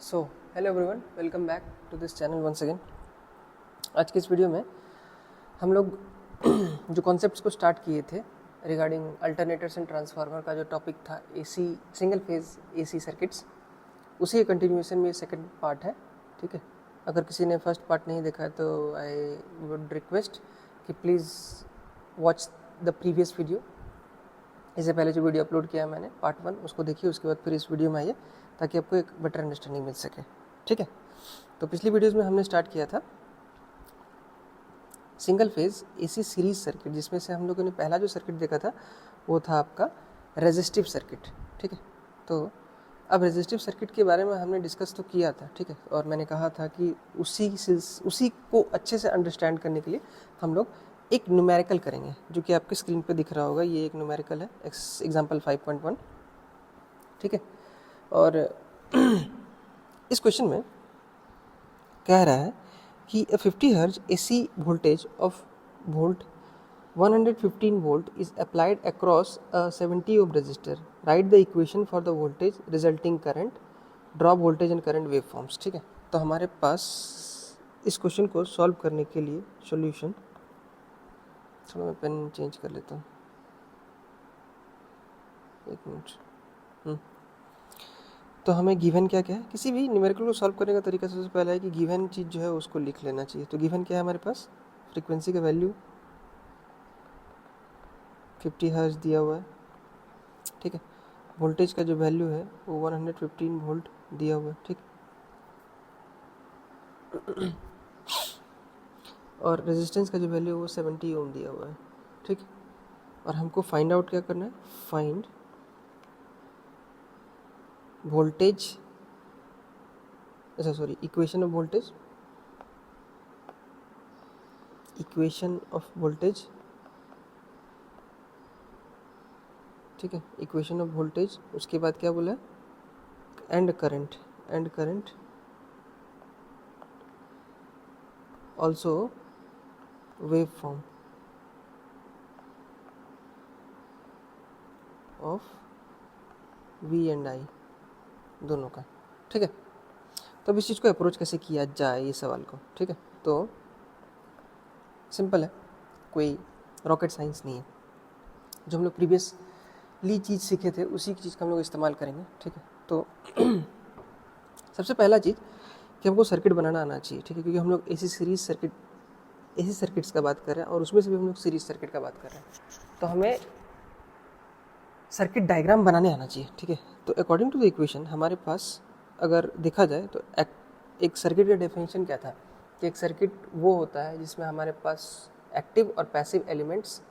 So hello everyone, welcome back to this channel once again. आज की इस video में हम लोग जो कॉन्सेप्ट्स को स्टार्ट किए थे रिगार्डिंग अल्टरनेटर्स एंड ट्रांसफार्मर का जो टॉपिक था AC single phase AC circuits, उसी के कंटिन्यूएशन में सेकंड पार्ट है। ठीक है, अगर किसी ने फर्स्ट पार्ट नहीं देखा है तो आई वुड रिक्वेस्ट कि please watch the previous video. इससे पहले जो वीडियो अपलोड किया है मैंने पार्ट 1, उसको देखिए, उसके बाद फिर इस वीडियो में आइए ताकि आपको एक बेटर अंडरस्टैंडिंग मिल सके। ठीक है, तो पिछली वीडियोज़ में हमने स्टार्ट किया था single phase AC series circuit, जिसमें से हम लोगों ने पहला जो सर्किट देखा था वो था आपका रेजिस्टिव सर्किट। ठीक है, तो अब रेजिस्टिव सर्किट के बारे में हमने डिस्कस तो किया था। ठीक है, और मैंने कहा था कि उसी को अच्छे से अंडरस्टैंड करने के लिए हम लोग एक न्यूमेरिकल करेंगे, जो कि आपके स्क्रीन पे दिख रहा होगा। ये एक न्यूमेरिकल है, एग्जाम्पल 5.1। ठीक है, और इस क्वेश्चन में कह रहा है कि 50 hertz AC voltage of volt 115 volt is applied across a 70 ohm resistor. Write the equation for the voltage resulting current, drop voltage and current waveforms. ठीक है, तो हमारे पास इस क्वेश्चन को सॉल्व करने के लिए सॉल्यूशन, चलो मैं पेन चेंज कर लेता हूँ, एक मिनट। तो हमें गिवन क्या क्या है, किसी भी न्यूमेरिकल को सॉल्व करने का तरीका सबसे पहला है कि गिवन चीज़ जो है उसको लिख लेना चाहिए। तो गिवन क्या है हमारे पास, फ्रीक्वेंसी का वैल्यू 50 हर्ट्ज दिया हुआ है। ठीक है, वोल्टेज का जो वैल्यू है वो 115 वोल्ट दिया हुआ है। ठीक, और रेजिस्टेंस का जो वैल्यू है वो 70 ओम दिया हुआ है। ठीक, और हमको फाइंड आउट क्या करना है, फाइंड वोल्टेज, अच्छा sorry, equation of voltage, equation of voltage. ठीक है, इक्वेशन ऑफ वोल्टेज, उसके बाद क्या बोला है, and current, and current also wave form of V and I दोनों का। ठीक है, तो अब इस चीज़ को अप्रोच कैसे किया जाए ये सवाल को। ठीक है, तो सिंपल है, कोई रॉकेट साइंस नहीं है। जो हम लोग प्रीवियसली चीज़ सीखे थे उसी चीज़ का हम लोग इस्तेमाल करेंगे। ठीक है, तो सबसे पहला चीज़ कि हमको सर्किट बनाना आना चाहिए। ठीक है, क्योंकि हम लोग एसी सर्किट्स का बात कर रहे हैं और उसमें से भी हम लोग सीरीज सर्किट का बात कर रहे हैं, तो हमें सर्किट डायग्राम बनाने आना चाहिए। ठीक है, तो अकॉर्डिंग टू द इक्वेशन हमारे पास अगर देखा जाए तो एक सर्किट का डेफिनेशन क्या था कि एक सर्किट वो होता है जिसमें हमारे पास एक्टिव और पैसिव एलिमेंट्स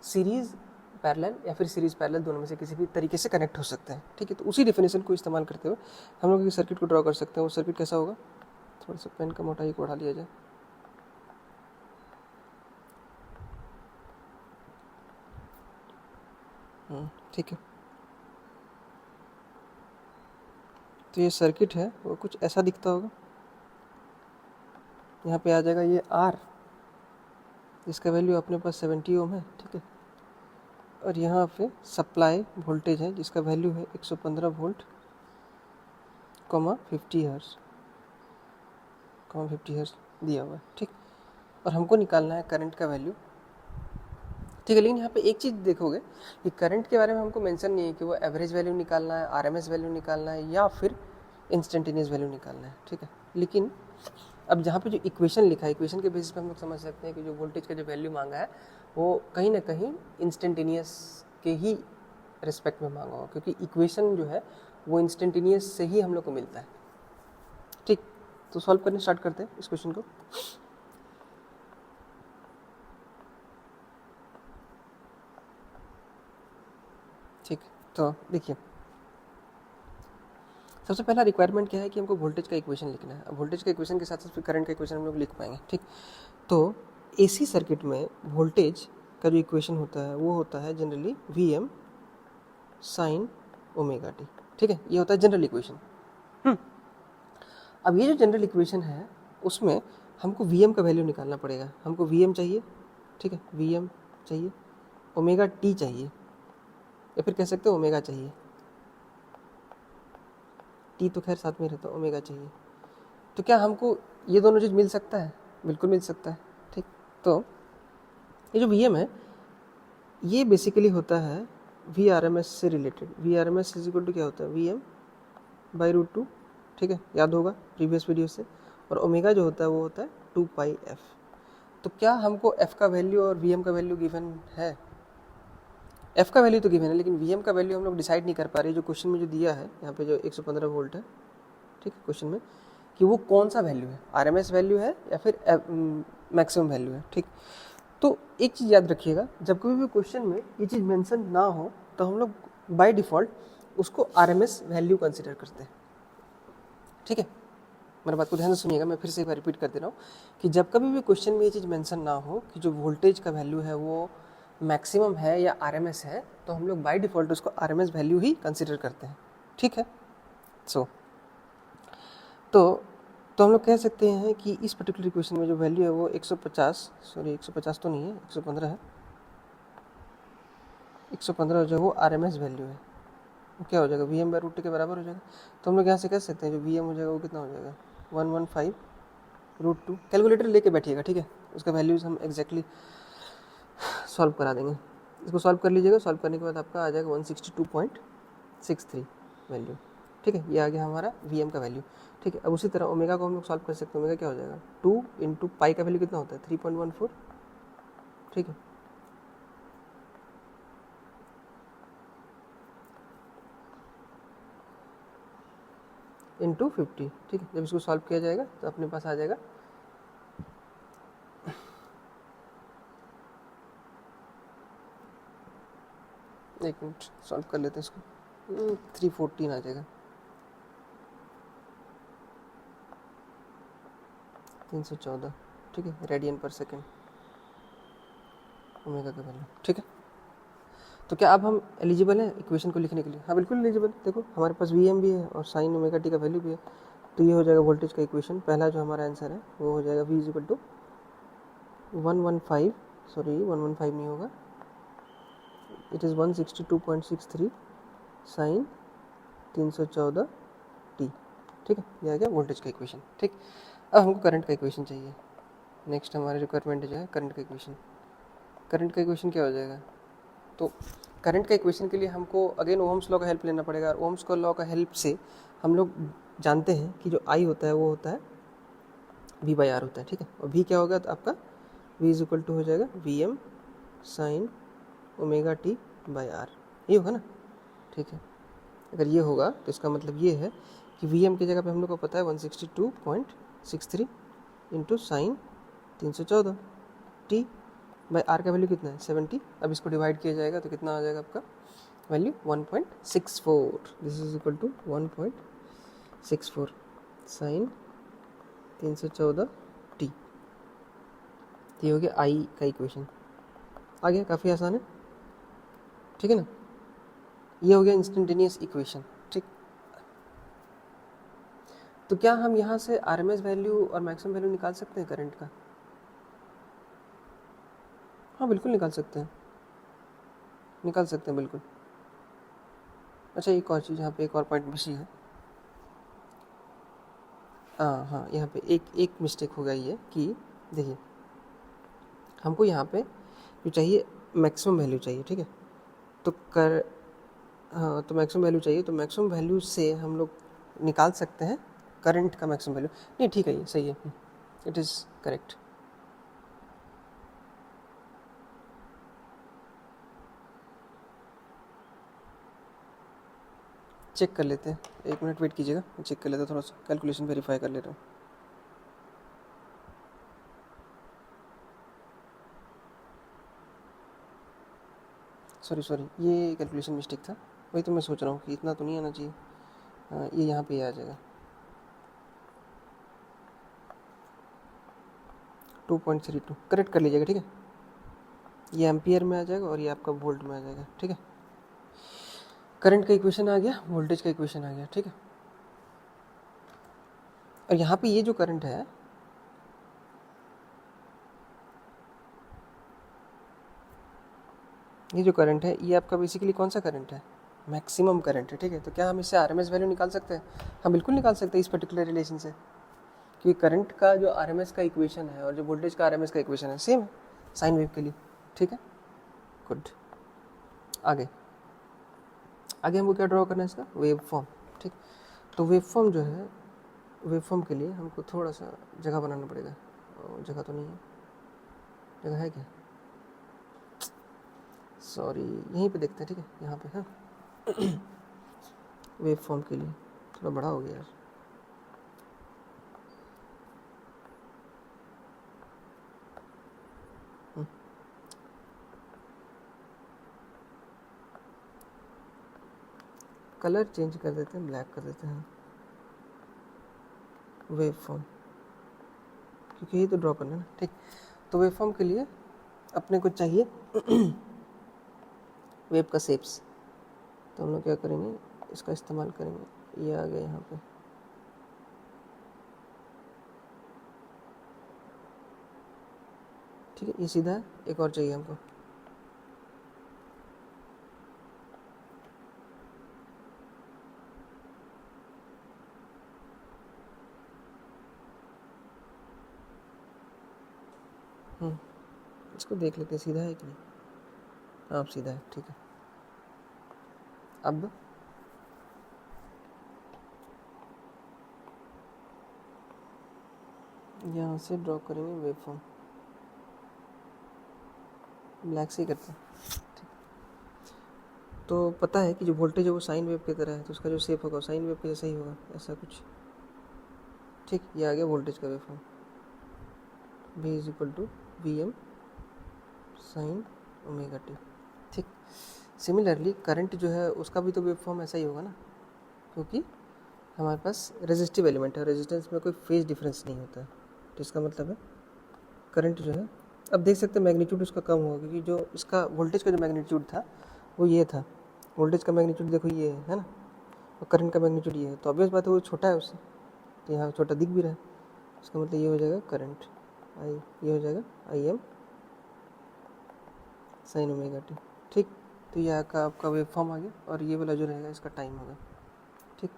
सीरीज पैरेलल या फिर सीरीज पैरेलल दोनों में से किसी भी तरीके से कनेक्ट हो सकते हैं। ठीक है, तो उसी डेफिनेशन को इस्तेमाल करते हुए हम लोग एक सर्किट को ड्रॉ कर सकते हैं। वो सर्किट कैसा होगा, थोड़ा सा पेन का मोटाई को बढ़ा लिया जाए। ठीक है, तो ये सर्किट है वो कुछ ऐसा दिखता होगा। यहाँ पे आ जाएगा ये आर, जिसका वैल्यू अपने पास 70 ओम है। ठीक है, और यहाँ पे सप्लाई वोल्टेज है जिसका वैल्यू है 115 वोल्ट, 50 हर्ट्ज दिया हुआ है। ठीक, और हमको निकालना है करंट का वैल्यू। ठीक है, लेकिन यहाँ पे एक चीज़ देखोगे कि करंट के बारे में हमको मेंशन नहीं है कि वो एवरेज वैल्यू निकालना है, आरएमएस वैल्यू निकालना है या फिर इंस्टेंटेनियस वैल्यू निकालना है। ठीक है, लेकिन अब जहाँ पे जो इक्वेशन लिखा है, इक्वेशन के बेसिस पे हम लोग समझ सकते हैं कि जो वोल्टेज का जो वैल्यू मांगा है वो कहीं ना कहीं इंस्टेंटेनियस के ही रिस्पेक्ट में मांगा होगा, क्योंकि इक्वेशन जो है वो इंस्टेंटेनियस से ही हम लोग को मिलता है। ठीक, तो सॉल्व करने स्टार्ट करते हैं इस क्वेश्चन को। ठीक, तो देखिए, सबसे पहला रिक्वायरमेंट क्या है कि हमको वोल्टेज का इक्वेशन लिखना है। अब वोल्टेज का इक्वेशन के साथ साथ फिर करंट का इक्वेशन हम लोग लिख पाएंगे। ठीक, तो एसी सर्किट में वोल्टेज का जो इक्वेशन होता है वो होता है generally V M sine omega T. ठीक है, ये होता है जनरल इक्वेशन। अब ये जो जनरल इक्वेशन है उसमें हमको वी एम का वैल्यू निकालना पड़ेगा। हमको वी एम चाहिए, ठीक है, वी एम चाहिए, ओमेगा टी चाहिए, या फिर कह सकते हो ओमेगा चाहिए। टी तो खैर साथ में रहता है, ओमेगा चाहिए। तो क्या हमको ये दोनों चीज़ मिल सकता है? बिल्कुल मिल सकता है, ठीक। तो ये जो वी एम है ये बेसिकली होता है वी आर एम एस से रिलेटेड। V R M S is equal to क्या होता है? V M by root two, ठीक है, याद होगा प्रीवियस वीडियो से। और ओमेगा जो होता है वो होता है 2πf। तो क्या हमको एफ का वैल्यू और वी एम का वैल्यू गिवन है? एफ का वैल्यू तो गिवन है, लेकिन वी एम का वैल्यू हम लोग डिसाइड नहीं कर पा रहे। जो क्वेश्चन में जो दिया है यहाँ पे जो 115 वोल्ट है, ठीक है, क्वेश्चन में, कि वो कौन सा वैल्यू है, आरएमएस वैल्यू है या फिर मैक्सिमम वैल्यू है, ठीक। तो एक चीज़ याद रखिएगा, जब कभी भी क्वेश्चन में ये चीज़ मेंशन ना हो तो हम लोग बाय डिफ़ॉल्ट उसको आरएमएस वैल्यू कंसिडर करते हैं, ठीक है। मेरी बात को ध्यान से सुनिएगा, मैं फिर से एक बार रिपीट कर दे रहा हूँ कि जब कभी भी क्वेश्चन में ये चीज़ मेंशन ना हो कि जो वोल्टेज का वैल्यू है वो मैक्सिमम है या आरएमएस है, तो हम लोग बाय डिफ़ॉल्ट उसको आरएमएस वैल्यू ही कंसिडर करते हैं, ठीक है। तो हम लोग कह सकते हैं कि इस पर्टिकुलर इक्वेशन में जो वैल्यू है वो 150 तो नहीं है, 115 है। 115 जो है वो आरएमएस वैल्यू है। वो क्या हो जाएगा? V M by root T के बराबर हो जाएगा। तो हम लोग यहाँ से कह सकते हैं जो वी एम हो जाएगा वो कितना हो जाएगा? 115 रूट टू। कैलकुलेटर लेके बैठिएगा, ठीक है, उसका वैल्यूज़ हम एग्जैक्टली सॉल्व करा देंगे। इसको सॉल्व कर लीजिएगा, सॉल्व करने के बाद आपका आ जाएगा 162.63 वैल्यू, ठीक है। ये आ गया हमारा वी एम का वैल्यू, ठीक है। अब उसी तरह ओमेगा को हम लोग सॉल्व कर सकते हैं। ओमेगा क्या हो जाएगा? 2 इंटू पाई का वैल्यू कितना होता है? 3.14, ठीक है। इंटू 50, ठीक है। जब इसको सॉल्व किया जाएगा तो अपने पास आ जाएगा एक मिनट सॉल्व कर लेते हैं इसको। 314 आ जाएगा, 314, ठीक है, रेडियन पर सेकेंड ओमेगा का वैल्यू, ठीक है। तो क्या अब हम एलिजिबल हैं इक्वेशन को लिखने के लिए? हाँ बिल्कुल एलिजिबल। देखो हमारे पास वी एम भी है और साइन ओमेगा टी का वैल्यू भी है। तो ये हो जाएगा वोल्टेज का इक्वेशन। पहला जो हमारा आंसर है वो हो जाएगा V is equal to 115, sorry 115 नहीं होगा, इट इज़ 162.63 साइन 314 टी, ठीक है। ये आ गया वोल्टेज का इक्वेशन, ठीक। अब हमको करंट का इक्वेशन चाहिए। नेक्स्ट हमारा रिक्वायरमेंट जो है करंट का इक्वेशन। करंट का इक्वेशन क्या हो जाएगा? तो करंट का इक्वेशन के लिए हमको अगेन ओम्स लॉ का हेल्प लेना पड़ेगा। और ओम्स का लॉ का हेल्प से हम लोग जानते हैं कि जो आई होता है वो होता है वी बाई आर होता है, ठीक है। और वी क्या होगा? तो आपका वी इज इक्वल टू हो जाएगा V M sine omega T by R, ये होगा ना, ठीक है। अगर ये होगा तो इसका मतलब ये है कि वी एम की जगह पे हम लोग को पता है 162.63 into sine 314 T by R का वैल्यू कितना है? 70। अब इसको डिवाइड किया जाएगा तो कितना आ जाएगा आपका value? 1.64। This is equal to 1.64 sine 314 T. ये हो गया आई का इक्वेशन। आ गया, काफ़ी आसान है, ठीक है ना। ये हो गया इंस्टेंटेनियस इक्वेशन, ठीक। तो क्या हम यहाँ से आरएमएस वैल्यू और मैक्सिमम वैल्यू निकाल सकते हैं करंट का? हाँ बिल्कुल निकाल सकते हैं, निकाल सकते हैं बिल्कुल। अच्छा एक और चीज़, यहाँ पे एक और पॉइंट बची है। हाँ यहाँ पे एक मिस्टेक हो गई है कि देखिए हमको यहाँ पे जो चाहिए मैक्सिमम वैल्यू चाहिए, ठीक है। तो हाँ तो मैक्सिमम वैल्यू चाहिए, तो मैक्सिमम वैल्यू से हम लोग निकाल सकते हैं करंट का मैक्सिमम वैल्यू। नहीं ठीक है, ये सही है, इट इज़ करेक्ट। चेक कर लेते हैं, एक मिनट वेट कीजिएगा, चेक कर लेते हैं, थोड़ा सा कैलकुलेशन वेरीफाई कर ले रहा हूँ। सॉरी ये कैलकुलेशन मिस्टेक था, वही तो मैं सोच रहा हूँ कि इतना तो नहीं आना चाहिए। हाँ ये यहाँ पे आ जाएगा 2.32, करेक्ट कर लीजिएगा, ठीक है। ये एम्पियर में आ जाएगा और ये आपका वोल्ट में आ जाएगा, ठीक है। करंट का इक्वेशन आ गया, वोल्टेज का इक्वेशन आ गया, ठीक है। और यहाँ पे ये जो करंट है, ये जो करंट है ये आपका बेसिकली कौन सा करंट है? मैक्सिमम करंट है, ठीक है। तो क्या हम इससे आरएमएस वैल्यू निकाल सकते हैं? हाँ बिल्कुल निकाल सकते हैं इस पर्टिकुलर रिलेशन से, क्योंकि करंट का जो आरएमएस का इक्वेशन है और जो वोल्टेज का आरएमएस का इक्वेशन है सेम है साइन वेव के लिए, ठीक है। गुड। आगे हमको क्या ड्रॉ करना है इसका? वेव फॉर्म, ठीक। तो वेव फॉर्म जो है, वेव फॉर्म के लिए हमको थोड़ा सा जगह बनाना पड़ेगा। जगह तो नहीं है, जगह है क्या? सॉरी, यहीं पे देखते हैं, ठीक है, यहाँ पे। हाँ वेव फॉर्म के लिए थोड़ा बड़ा हो गया यार। कलर चेंज कर देते हैं, ब्लैक कर देते हैं। वेव फॉर्म, क्योंकि यही तो ड्रॉ करना है ना, ठीक। तो वेव फॉर्म के लिए अपने को चाहिए वेव का शेप्स। तो हम लोग क्या करेंगे, इसका इस्तेमाल करेंगे। ये आ गया यहाँ पे, ठीक है, ये सीधा है। एक और चाहिए हमको, इसको देख लेते हैं सीधा है कि नहीं। हाँ सीधा है, ठीक है। अब यहाँ से ड्रॉ करेंगे वेव फॉर्म, ब्लैक से ही करते हैं, ठीक। तो पता है कि जो वोल्टेज है वो साइन वेव की तरह है, तो उसका जो शेप होगा साइन वेव के जैसा ही होगा, ऐसा कुछ, ठीक। ये आ गया वोल्टेज का wave form, V is equal to VM sine omega T, ठीक। सिमिलरली करंट जो है उसका भी तो वेव फॉर्म ऐसा ही होगा ना, क्योंकि हमारे पास रेजिस्टिव एलिमेंट है, रेजिस्टेंस में कोई फेज डिफरेंस नहीं होता है। तो इसका मतलब है करंट जो है, अब देख सकते हैं मैग्नीट्यूड उसका कम होगा, क्योंकि जो इसका वोल्टेज का जो मैग्नीट्यूड था वो ये था। वोल्टेज का मैग्नीट्यूड देखो ये है ना, और करंट का मैग्नीट्यूड ये है, तो ऑब्वियस बात है वो छोटा है उससे, तो यहाँ छोटा दिख भी रहा है। इसका मतलब ये हो जाएगा करंट आई, ये हो जाएगा IM साइन ओमेगा टी, ठीक। तो ये आपका वेव फॉर्म आ गया, और ये वाला जो रहेगा इसका टाइम होगा, ठीक।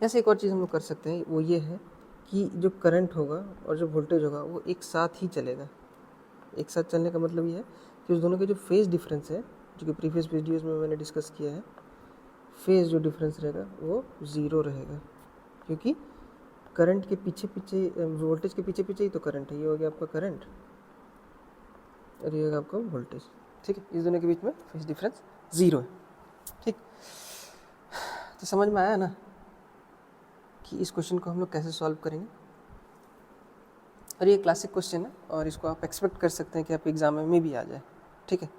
ऐसे एक और चीज़ हम लोग कर सकते हैं, वो ये है कि जो करंट होगा और जो वोल्टेज होगा वो एक साथ ही चलेगा। एक साथ चलने का मतलब ये है कि उस दोनों के जो फेज डिफरेंस है, जो कि प्रीवियस वीडियोज़ में मैंने डिस्कस किया है, फेज जो डिफरेंस रहेगा वो ज़ीरो रहेगा, क्योंकि करंट के पीछे पीछे, वोल्टेज के पीछे पीछे ही तो करंट है। ये हो गया आपका करंट और ये होगा आपका वोल्टेज, ठीक है। इस दोनों के बीच में फेज डिफरेंस ज़ीरो है, ठीक। तो समझ में आया ना कि इस क्वेश्चन को हम लोग कैसे सॉल्व करेंगे। और ये क्लासिक क्वेश्चन है और इसको आप एक्सपेक्ट कर सकते हैं कि आप एग्ज़ाम में भी आ जाए, ठीक है।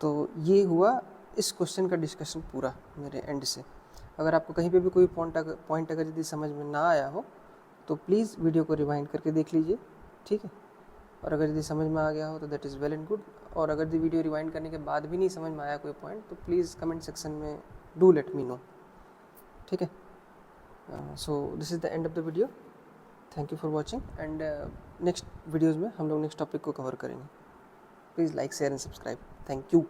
तो ये हुआ इस क्वेश्चन का डिस्कशन पूरा मेरे एंड से। अगर आपको कहीं पे भी कोई पॉइंट अगर यदि समझ में ना आया हो तो प्लीज़ वीडियो को रिवाइंड करके देख लीजिए, ठीक है। और अगर यदि समझ में आ गया हो तो that is well and good. और अगर यदि वीडियो रिवाइंड करने के बाद भी नहीं समझ में आया कोई पॉइंट तो प्लीज़ कमेंट सेक्शन में डू लेट मी नो, ठीक है। So this is the end of the video. Thank you for watching, and next videos में हम लोग नेक्स्ट टॉपिक को कवर करेंगे। Please like share and subscribe. Thank you.